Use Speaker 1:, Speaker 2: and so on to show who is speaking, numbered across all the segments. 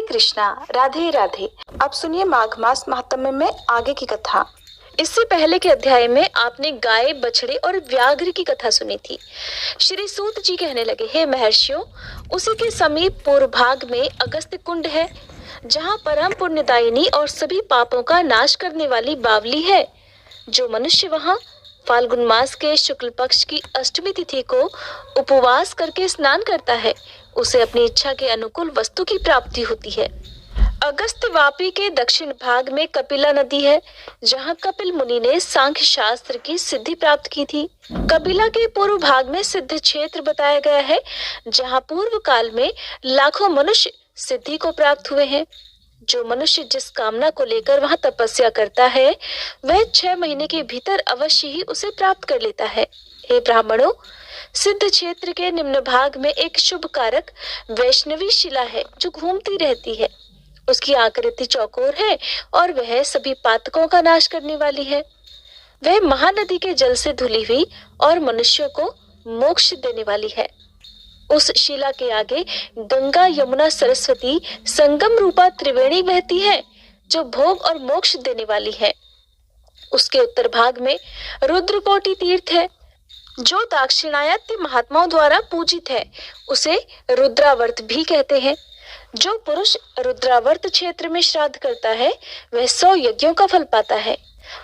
Speaker 1: कृष्णा, राधे राधे। अब सुनिए माघ मास महात्म्य में आगे की कथा। इससे पहले के अध्याय में आपने गाय, बछड़े और व्याघ्र की कथा सुनी थी। श्री सूत जी कहने लगे, हे महर्षियों, उसी के समीप पूर्व भाग में अगस्त्य कुंड है, जहाँ परम पुण्यदायिनी और सभी पापों का नाश करने वाली बावली है। जो मनुष्य वहाँ फाल्गुन मास के शुक्ल पक्ष की अष्टमी तिथि को उपवास करके स्नान करता है, उसे अपनी इच्छा के अनुकूल वस्तु की प्राप्ति होती है। अगस्त्य वापी के दक्षिण भाग में कपिला नदी है, जहाँ कपिल मुनि ने सांख्य शास्त्र की सिद्धि प्राप्त की थी। कपिला के पूर्व भाग में सिद्ध क्षेत्र बताया गया है, जहाँ पूर्व काल में लाखों मनुष्य सिद्धि को प्राप्त हुए हैं। जो मनुष्य जिस कामना को लेकर वहां तपस्या करता है, वह 6 महीने के भीतर अवश्य ही उसे प्राप्त कर लेता है। हे ब्राह्मणों, सिद्ध क्षेत्र के निम्न भाग में एक शुभ कारक वैष्णवी शिला है, जो घूमती रहती है। उसकी आकृति चौकोर है और वह सभी पातकों का नाश करने वाली है। वह महानदी के जल से धुली हुई और मनुष्यों को मोक्ष देने वाली है। उस शिला के आगे गंगा, यमुना, सरस्वती संगम रूपा त्रिवेणी बहती है, जो भोग और मोक्ष देने वाली है। उसके उत्तर भाग में रुद्रकोटि तीर्थ है, जो दाक्षिणात्य महात्माओं द्वारा पूजित है। उसे रुद्रावर्त भी कहते हैं। जो पुरुष रुद्रावर्त क्षेत्र में श्राद्ध करता है, वह 100 यज्ञों का फल पाता है।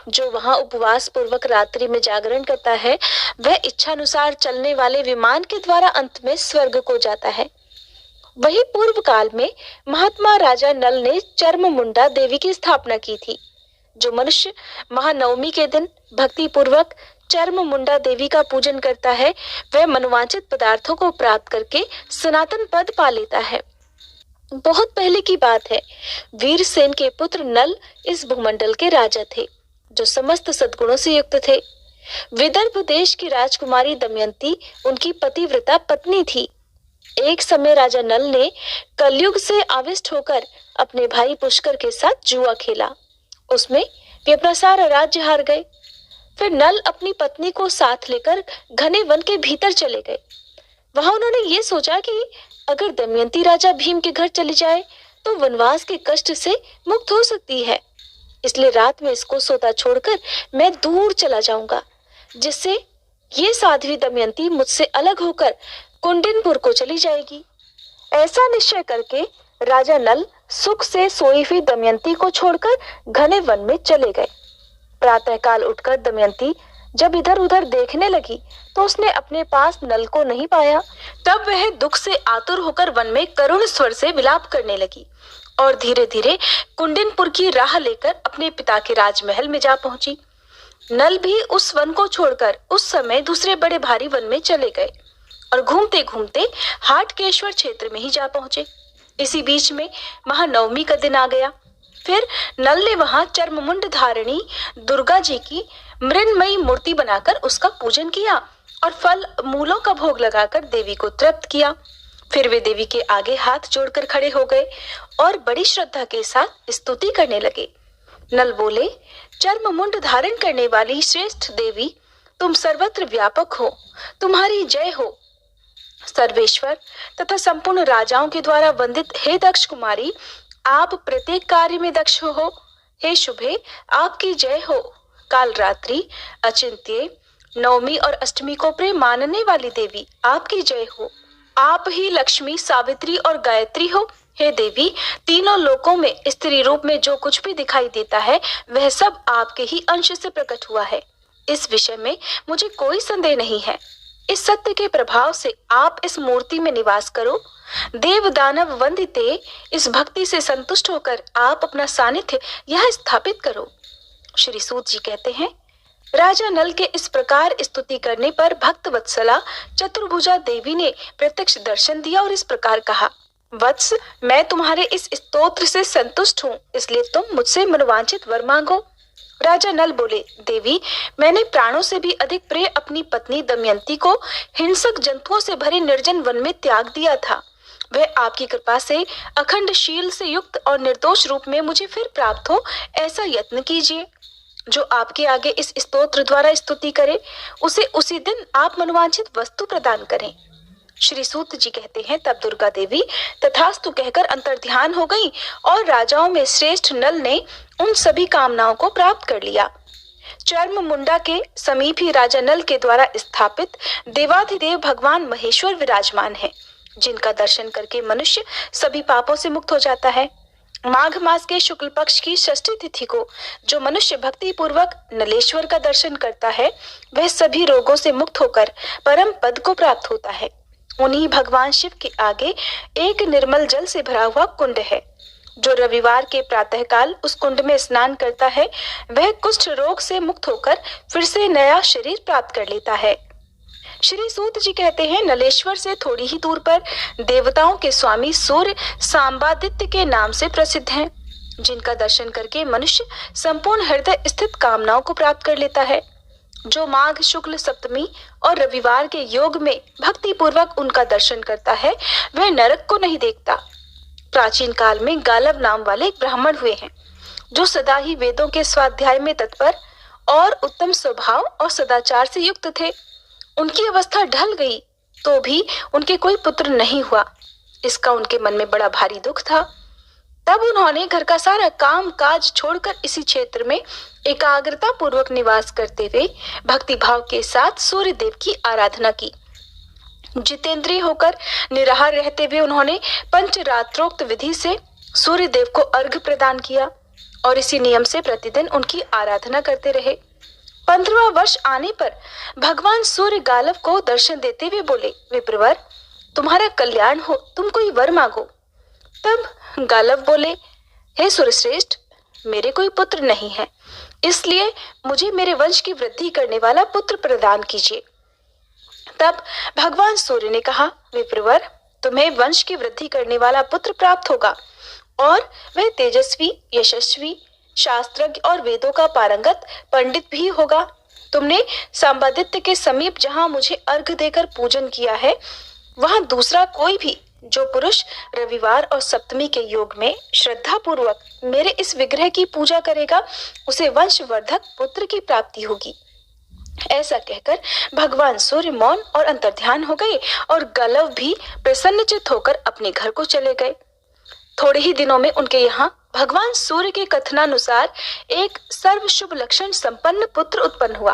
Speaker 1: जो वहां उपवास पूर्वक रात्रि में जागरण करता है, वह इच्छानुसार चलने वाले विमान के द्वारा अंत में स्वर्ग को जाता है। वही पूर्व काल में महात्मा राजा नल ने चर्म मुंडा देवी की स्थापना की थी। जो मनुष्य महानवमी के दिन भक्ति पूर्वक चर्म मुंडा देवी का पूजन करता है, वह मनोवांछित पदार्थों को प्राप्त करके सनातन पद पा लेता है। बहुत पहले की बात है, वीरसेन के पुत्र नल इस भूमंडल के राजा थे, जो समस्त सद्गुणों से युक्त थे। विदर्भ देश की राजकुमारी दमयंती उनकी पतिव्रता पत्नी थी। एक समय राजा नल ने कलयुग से आविष्ट होकर अपने भाई पुष्कर के साथ जुआ खेला। उसमें वे अपना सारा राज्य हार गए। फिर नल अपनी पत्नी को साथ लेकर घने वन के भीतर चले गए। वहां उन्होंने ये सोचा कि अगर दमयंती राजा भीम के घर चली जाए तो वनवास के कष्ट से मुक्त हो सकती है। इसलिए रात में इसको सोता छोड़कर मैं दूर चला जाऊंगा, जिससे ये साध्वी दमयंती मुझसे अलग होकर कुंडिनपुर को चली जाएगी। ऐसा निश्चय करके राजा नल सुख से सोई हुई दमयंती को छोड़कर घने वन में चले गए। प्रातःकाल उठकर दमयंती जब इधर उधर देखने लगी तो उसने अपने पास नल को नहीं पाया। तब वह दुख से आतुर होकर वन में करुण स्वर से विलाप करने लगी और धीरे धीरे कुंडिनपुर की राह लेकर अपने पिता के राजमहल में जा पहुंची। नल भी उस वन को छोड़कर उस समय दूसरे बड़े भारी वन में चले गए और घूमते घूमते हाटकेश्वर क्षेत्र में ही जा पहुंचे। इसी बीच में महानवमी का दिन आ गया। फिर नल ने वहां चर्ममुंड धारिणी दुर्गा जी की मृन्मयी मूर्ति बनाकर उसका पूजन किया और फल मूलों का भोग लगाकर देवी को तृप्त किया। फिर वे देवी के आगे हाथ जोड़कर खड़े हो गए और बड़ी श्रद्धा के साथ स्तुति करने लगे। नल बोले, चर्ममुंड धारण करने वाली श्रेष्ठ देवी, तुम सर्वत्र व्यापक हो, तुम्हारी जय हो। सर्वेश्वर तथा संपूर्ण राजाओं के द्वारा वंदित हे दक्ष कुमारी, आप प्रत्येक कार्य में दक्ष हो। हे शुभे, आपकी जय हो। काल रात्रि, अचिंत्य, नवमी और अष्टमी को प्रिय मानने वाली देवी, आपकी जय हो। आप ही लक्ष्मी, सावित्री और गायत्री हो। हे देवी, तीनों लोकों में स्त्री रूप में जो कुछ भी दिखाई देता है, वह सब आपके ही अंश से प्रकट हुआ है। इस विषय में मुझे कोई संदेह नहीं है। इस सत्य के प्रभाव से आप इस मूर्ति में निवास करो। देव दानव वंदिते, इस भक्ति से संतुष्ट होकर आप अपना सानिध्य यह स्थापित करो। श्री सूत जी कहते हैं, राजा नल के इस प्रकार स्तुति करने पर भक्त वत्सला चतुर्भुजा देवी ने प्रत्यक्ष दर्शन दिया और इस प्रकार कहा, वत्स, मैं तुम्हारे इस स्तोत्र से संतुष्ट हूँ, इसलिए तुम मुझसे मनोवांछित वर मांगो। राजा नल बोले, देवी, मैंने प्राणों से भी अधिक प्रिय अपनी पत्नी दमयंती को हिंसक जंतुओं से भरे निर्जन वन में त्याग दिया था। वह आपकी कृपा से अखंड शील से युक्त और निर्दोष रूप में मुझे फिर प्राप्त हो, ऐसा यत्न कीजिए। जो आपके आगे इस स्तोत्र द्वारा स्तुति करे, उसे उसी दिन आप मनोवांछित वस्तु प्रदान करें। श्री सूत जी कहते हैं, तब दुर्गा देवी तथास्तु कहकर अंतर्ध्यान हो गई और राजाओं में श्रेष्ठ नल ने उन सभी कामनाओं को प्राप्त कर लिया। चर्म मुंडा के समीप ही राजा नल के द्वारा स्थापित देवाधिदेव भगवान महेश्वर विराजमान है, जिनका दर्शन करके मनुष्य सभी पापों से मुक्त हो जाता है। माघ मास के शुक्ल पक्ष की षष्ठी तिथि को जो मनुष्य भक्ति पूर्वक नलेश्वर का दर्शन करता है, वह सभी रोगों से मुक्त होकर परम पद को प्राप्त होता है। उन्हीं भगवान शिव के आगे एक निर्मल जल से भरा हुआ कुंड है। जो रविवार के प्रातःकाल उस कुंड में स्नान करता है, वह कुष्ठ रोग से मुक्त होकर फिर से नया शरीर प्राप्त कर लेता है। श्री सूत जी कहते हैं, नलेश्वर से थोड़ी ही दूर पर देवताओं के स्वामी सूर्य सांबादित्य के नाम से प्रसिद्ध हैं, जिनका दर्शन करके मनुष्य संपूर्ण हृदय स्थित कामनाओं को प्राप्त कर लेता है। जो माघ शुक्ल सप्तमी और रविवार के योग में भक्ति पूर्वक उनका दर्शन करता है, वह नरक को नहीं देखता। प्राचीन काल में गालव नाम वाले एक ब्राह्मण हुए हैं, जो सदा ही वेदों के स्वाध्याय में तत्पर और उत्तम स्वभाव और सदाचार से युक्त थे। उनकी अवस्था ढल गई तो भी उनके कोई पुत्र नहीं हुआ। इसका उनके मन में बड़ा भारी दुख था। तब उन्होंने घर का सारा काम काज छोड़कर इसी क्षेत्र में एकाग्रता पूर्वक निवास करते हुए भक्ति भाव के साथ सूर्य देव की आराधना की। जितेंद्रिय होकर निराहार रहते हुए उन्होंने पंचरात्रोक्त विधि से सूर्य देव को अर्घ्य प्रदान किया और इसी नियम से प्रतिदिन उनकी आराधना करते रहे। 15वां वर्ष आने पर भगवान सूर्य गालव को दर्शन देते हुए बोले, विप्रवर, तुम्हारा कल्याण हो, तुम कोई वर मांगो। तब गालव बोले, हे सूर्यश्रेष्ठ, मेरे कोई पुत्र नहीं है, इसलिए मुझे मेरे वंश की वृद्धि करने वाला पुत्र प्रदान कीजिए। तब भगवान सूर्य ने कहा, विप्रवर, तुम्हें वंश की वृद्धि करने वाला पुत्र प्राप्त होगा और वह तेजस्वी, यशस्वी, शास्त्रज्ञ और वेदों का पारंगत पंडित भी होगा। तुमने सांबादित्य के समीप जहां मुझे अर्घ्य देकर पूजन किया है, वहां दूसरा कोई भी जो पुरुष रविवार और सप्तमी के योग में श्रद्धा पूर्वक मेरे इस विग्रह की पूजा करेगा, उसे वंशवर्धक पुत्र की प्राप्ति होगी। ऐसा कहकर भगवान सूर्य मौन और अंतर्ध्यान हो गए और गालव भी प्रसन्नचित्त होकर अपने घर को चले गए। थोड़े ही दिनों में उनके यहाँ भगवान सूर्य के कथनानुसार एक सर्व शुभ लक्षण संपन्न पुत्र उत्पन्न हुआ।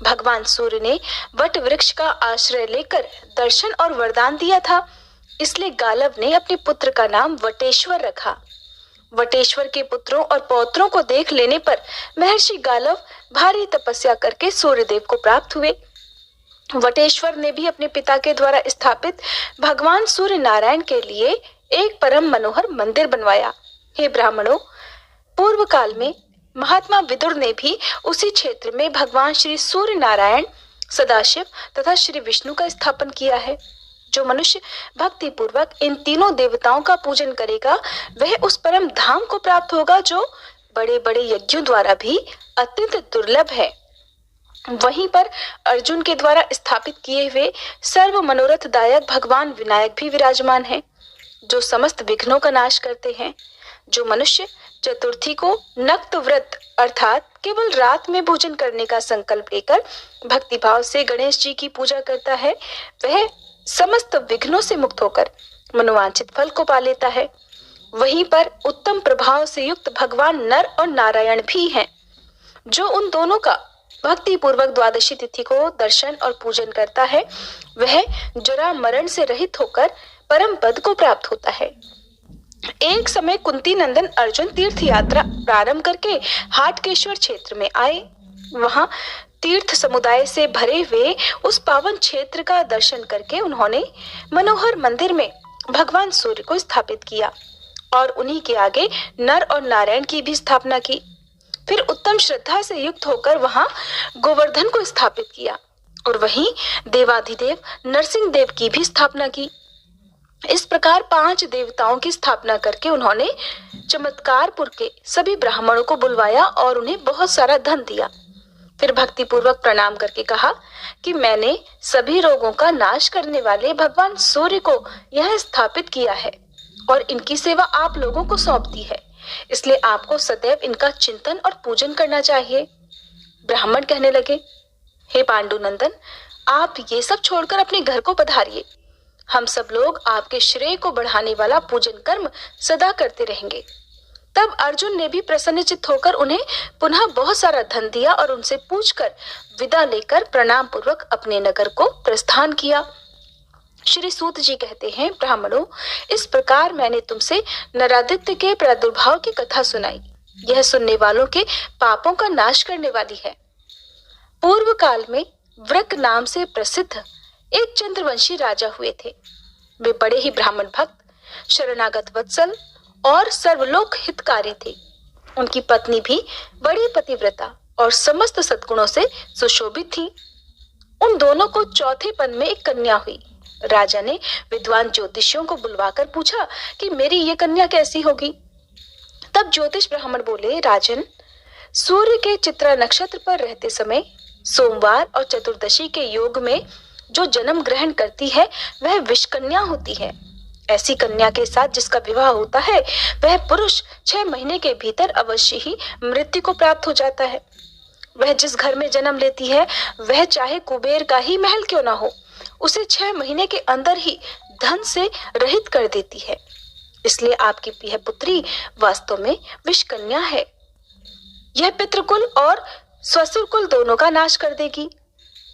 Speaker 1: भगवान सूर्य ने वट वृक्ष का आश्रय लेकर दर्शन और वरदान दिया था, इसलिए गालव ने अपने पुत्र का नाम वटेश्वर रखा। वटेश्वर के पुत्रों और पौत्रों को देख लेने पर महर्षि गालव भारी तपस्या करके सूर्यदेव को प्राप्त हुए। वटेश्वर ने भी अपने पिता के द्वारा स्थापित भगवान सूर्य नारायण के लिए एक परम मनोहर मंदिर बनवाया। हे ब्राह्मणों, पूर्व काल में महात्मा विदुर ने भी उसी क्षेत्र में भगवान श्री सूर्य नारायण, सदाशिव तथा श्री विष्णु का स्थापन किया है। जो मनुष्य भक्ति पूर्वक इन तीनों देवताओं का पूजन करेगा, वह उस परम धाम को प्राप्त होगा जो बड़े बड़े यज्ञों द्वारा भी अत्यंत दुर्लभ है। वहीं पर अर्जुन के द्वारा स्थापित किए हुए सर्व मनोरथदायक भगवान विनायक भी विराजमान हैं, जो समस्त विघ्नों का नाश करते हैं। जो मनुष्य चतुर्थी को नक्त व्रत अर्थात केवल रात में भोजन करने का संकल्प लेकर भक्ति भाव से गणेश जी की पूजा करता है, वह समस्त विघ्नों से मुक्त होकर मनोवांछित फल को पा लेता है। वहीं पर उत्तम प्रभाव से युक्त भगवान नर और नारायण भी हैं। जो उन दोनों का भक्ति पूर्वक द्वादशी तिथि को दर्शन और पूजन करता है, वह जरा मरण से रहित होकर परम पद को प्राप्त होता है। एक समय कुंती नंदन अर्जुन तीर्थ यात्रा प्रारंभ करके हाटकेश्वर क्षेत्र में आए। वहां तीर्थ समुदाय से भरे हुए उस पावन क्षेत्र का दर्शन करके उन्होंने मनोहर मंदिर में भगवान सूर्य को स्थापित किया और उन्हीं के आगे नर और नारायण की भी स्थापना की। फिर उत्तम श्रद्धा से युक्त होकर वहां गोवर्धन को स्थापित किया और वहीं देवाधिदेव नरसिंह देव की भी स्थापना की। इस प्रकार 5 देवताओं की स्थापना करके उन्होंने चमत्कारपुर के सभी ब्राह्मणों को बुलवाया और उन्हें बहुत सारा धन दिया। फिर भक्ति पूर्वक प्रणाम करके कहा कि मैंने सभी रोगों का नाश करने वाले भगवान सूर्य को यह स्थापित किया है और इनकी सेवा आप लोगों को सौंप दी है, इसलिए आपको सदैव इनका चिंतन और पूजन करना चाहिए। ब्राह्मण कहने लगे, हे पांडुनंदन, आप ये सब छोड़कर अपने घर को पधारिए। हम सब लोग आपके श्रेय को बढ़ाने वाला पूजन कर्म सदा करते रहेंगे। तब अर्जुन ने भी प्रसन्नचित्त होकर उन्हें पुनः बहुत सारा धन दिया और उनसे पूछकर विदा लेकर प्रणाम पूर्वक अपने नगर को प्रस्थान किया। श्री सूत जी कहते हैं, ब्राह्मणों, इस प्रकार मैंने तुमसे नरादित्य के प्रादुर्भाव की कथा सुनाई। यह सुनने वालों के पापों का नाश करने वाली है। पूर्व काल में वृक नाम से प्रसिद्ध एक चंद्रवंशी राजा हुए थे। वे बड़े ही ब्राह्मण भक्त, शरणागत वत्सल और सर्वलोक हितकारी थे। उनकी पत्नी भी बड़ी पतिव्रता और समस्त सद्गुणों से सुशोभित थी। उन दोनों को चौथे पन में एक कन्या हुई। राजा ने विद्वान ज्योतिषियों को बुलवाकर पूछा कि मेरी ये कन्या कैसी होगी। तब ज्योतिष ब्राह्मण बोले, राजन, सूर्य के चित्रा नक्षत्र पर रहते समय सोमवार और चतुर्दशी के योग में जो जन्म ग्रहण करती है वह विषकन्या होती है। ऐसी कन्या के साथ जिसका विवाह होता है वह पुरुष 6 महीने के भीतर अवश्य ही मृत्यु को प्राप्त हो जाता है। वह जिस घर में जन्म लेती है वह चाहे कुबेर का ही महल क्यों ना हो, उसे 6 महीने के अंदर ही धन से रहित कर देती है। इसलिए आपकी यह पुत्री वास्तव में विषकन्या है। यह पितृकुल और स्वसुर कुल दोनों का नाश कर देगी।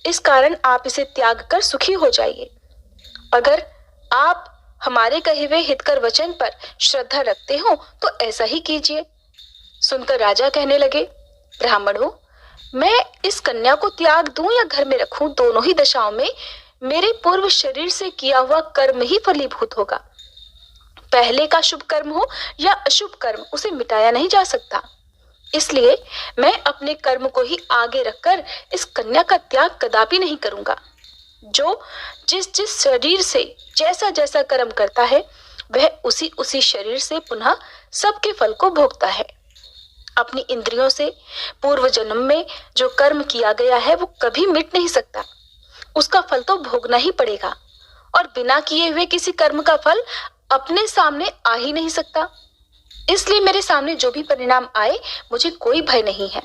Speaker 1: इस कारण आप इसे त्याग कर सुखी हो जाइए। अगर आप हमारे कहे हुए हितकर वचन पर श्रद्धा रखते हो तो ऐसा ही कीजिए। सुनकर राजा कहने लगे, ब्राह्मणों, मैं इस कन्या को त्याग दूं या घर में रखूं, दोनों ही दशाओं में मेरे पूर्व शरीर से किया हुआ कर्म ही फलीभूत होगा। पहले का शुभ कर्म हो या अशुभ कर्म, उसे मिटाया नहीं जा सकता। इसलिए मैं अपने कर्म को ही आगे रखकर इस कन्या का त्याग कदापि नहीं करूंगा। जो जिस जिस शरीर से जैसा जैसा कर्म करता है वह उसी उसी शरीर से पुनः सबके फल को भोगता है। अपनी इंद्रियों से पूर्व जन्म में जो कर्म किया गया है वो कभी मिट नहीं सकता। उसका फल तो भोगना ही पड़ेगा और बिना किए हुए किसी कर्म का फल अपने सामने आ ही नहीं सकता। इसलिए मेरे सामने जो भी परिणाम आए मुझे कोई भय नहीं है।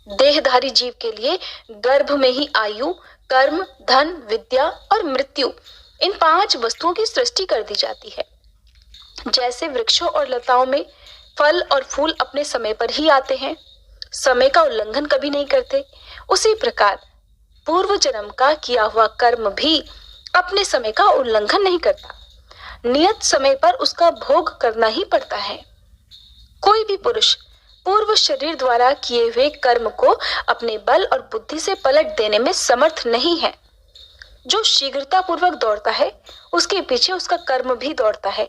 Speaker 1: देहधारी जीव के लिए गर्भ में ही आयु, कर्म, धन, विद्या और मृत्यु, इन 5 वस्तुओं की सृष्टि कर दी जाती है। जैसे वृक्षों और लताओं में फल और फूल अपने समय पर ही आते हैं, समय का उल्लंघन कभी नहीं करते, उसी प्रकार पूर्व जन्म का किया हुआ कर्म भी अपने समय का उल्लंघन नहीं करता। नियत समय पर उसका भोग करना ही पड़ता है। कोई भी पुरुष पूर्व शरीर द्वारा किए हुए कर्म को अपने बल और बुद्धि से पलट देने में समर्थ नहीं है। जो शीघ्रता पूर्वक दौड़ता है उसके पीछे उसका कर्म भी दौड़ता है।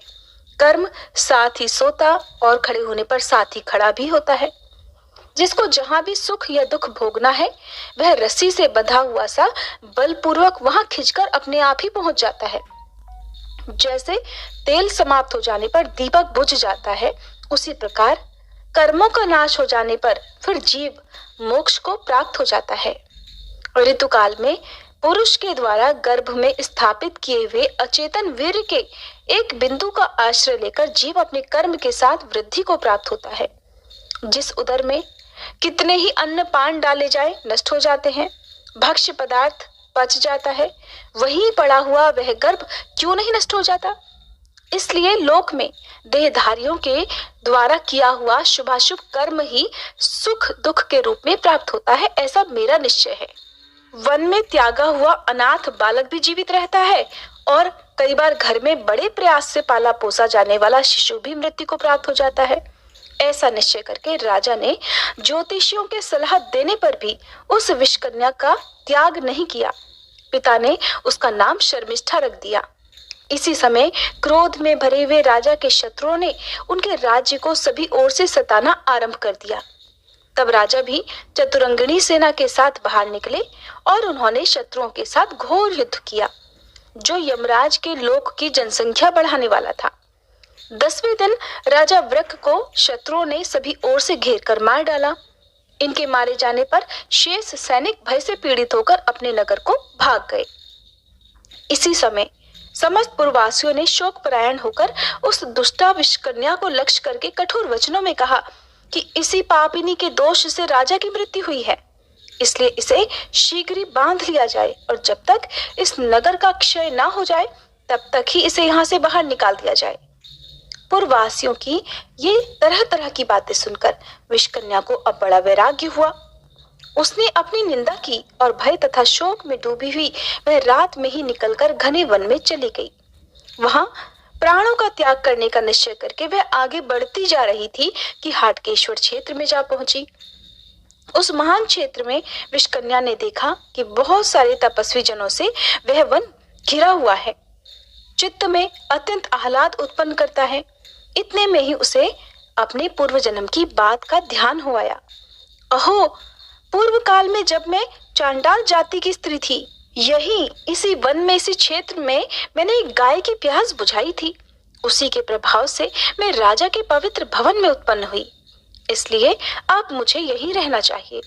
Speaker 1: कर्म साथ ही सोता और खड़े होने पर साथ ही खड़ा भी होता है। जिसको जहां भी सुख या दुख भोगना है वह रस्सी से बंधा हुआ सा बलपूर्वक वहां खिंचकर अपने आप ही पहुंच जाता है। जैसे तेल समाप्त हो जाने पर दीपक बुझ जाता है, उसी प्रकार कर्मों का नाश हो जाने पर फिर जीव मोक्ष को प्राप्त हो जाता है। ऋतुकाल में पुरुष के द्वारा गर्भ में स्थापित किए हुए अचेतन वीर्य के एक बिंदु का आश्रय लेकर जीव अपने कर्म के साथ वृद्धि को प्राप्त होता है। जिस उदर में कितने ही अन्न पान डाले जाए नष्ट हो जाते हैं, भक्ष्य पदार्थ पच जाता है, वहीं पड़ा हुआ वह गर्भ क्यों नहीं नष्ट हो जाता। इसलिए लोक में देहधारियों के द्वारा किया हुआ शुभाशुभ कर्म ही सुख दुख के रूप में प्राप्त होता है, ऐसा मेरा निश्चय है। वन में त्यागा हुआ अनाथ बालक भी जीवित रहता है और कई बार घर में बड़े प्रयास से पाला पोसा जाने वाला शिशु भी मृत्यु को प्राप्त हो जाता है। ऐसा निश्चय करके राजा ने ज्योतिषियों के सलाह देने पर भी उस विषकन्या का त्याग नहीं किया। पिता ने उसका नाम शर्मिष्ठा रख दिया। इसी समय क्रोध में भरे हुए राजा के शत्रुओं ने उनके राज्य को सभी ओर से सताना आरंभ कर दिया। तब राजा भी चतुरंगिणी सेना के साथ बाहर निकले और उन्होंने शत्रुओं के साथ घोर युद्ध किया, जो यमराज के लोक की जनसंख्या बढ़ाने वाला था। 10वें दिन राजा वृक को शत्रुओं ने सभी ओर से घेर कर मार डाला। इनके मारे जाने पर शेष सैनिक भय से पीड़ित होकर अपने नगर को भाग गए। इसी समय समस्त पुरवासियों ने शोक परायण होकर उस दुष्टा विषकन्या को लक्ष्य करके कठोर वचनों में कहा कि इसी पापिनी के दोष से राजा की मृत्यु हुई है, इसलिए इसे शीघ्र ही बांध लिया जाए और जब तक इस नगर का क्षय ना हो जाए तब तक ही इसे यहाँ से बाहर निकाल दिया जाए। पुरवासियों की ये तरह तरह की बातें सुनकर विषकन्या को अब बड़ा वैराग्य हुआ। उसने अपनी निंदा की और भय तथा शोक में डूबी हुई वह रात में ही निकलकर घने वन में चली गई। वहां प्राणों का त्याग करने का निश्चय करके वह आगे बढ़ती जा रही थी कि हाटकेश्वर क्षेत्र में जा पहुंची। उस महान क्षेत्र में विषकन्या ने देखा कि बहुत सारे तपस्वी जनों से वह वन घिरा हुआ है। चित्त में अत्यंत आह्लाद उत्पन्न करता है। इतने में ही उसे अपने पूर्व जन्म की बात का ध्यान हो आया। अहो, पूर्व काल में जब मैं चांडाल जाति की स्त्री थी, यही इसी वन में, इसी क्षेत्र में मैंने एक गाय की प्यास बुझाई थी। उसी के प्रभाव से मैं राजा के पवित्र भवन में उत्पन्न हुई, इसलिए अब मुझे यहीं रहना चाहिए।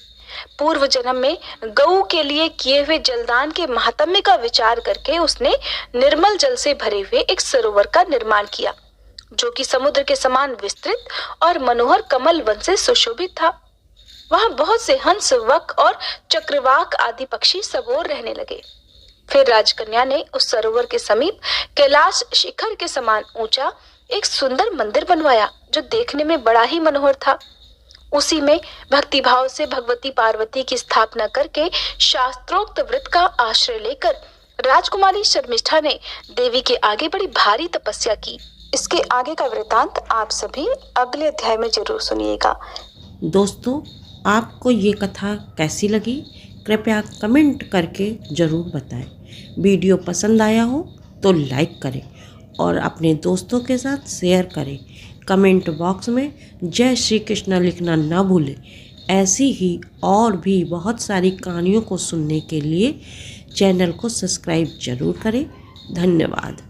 Speaker 1: पूर्व जन्म में गऊ के लिए किए हुए जलदान के महात्म्य का विचार करके उसने निर्मल जल से भरे हुए एक सरोवर का निर्माण किया, जो कि समुद्र के समान विस्तृत और मनोहर कमल वन से सुशोभित था। वहां बहुत से हंस, वक और चक्रवाक आदि पक्षी सबोर रहने लगे। फिर राजकन्या ने उस सरोवर के समीप कैलाश शिखर के समान ऊंचा एक सुंदर मंदिर बनवाया, जो देखने में बड़ा ही मनोहर था। उसी में भक्तिभाव से भगवती पार्वती की स्थापना करके शास्त्रोक्त व्रत का आश्रय लेकर राजकुमारी शर्मिष्ठा ने देवी के आगे बड़ी भारी तपस्या की। इसके आगे का वृतांत आप सभी अगले अध्याय में जरूर सुनिएगा।
Speaker 2: दोस्तों, आपको ये कथा कैसी लगी कृपया कमेंट करके ज़रूर बताएं। वीडियो पसंद आया हो तो लाइक करें और अपने दोस्तों के साथ शेयर करें। कमेंट बॉक्स में जय श्री कृष्ण लिखना ना भूलें। ऐसी ही और भी बहुत सारी कहानियों को सुनने के लिए चैनल को सब्सक्राइब जरूर करें। धन्यवाद।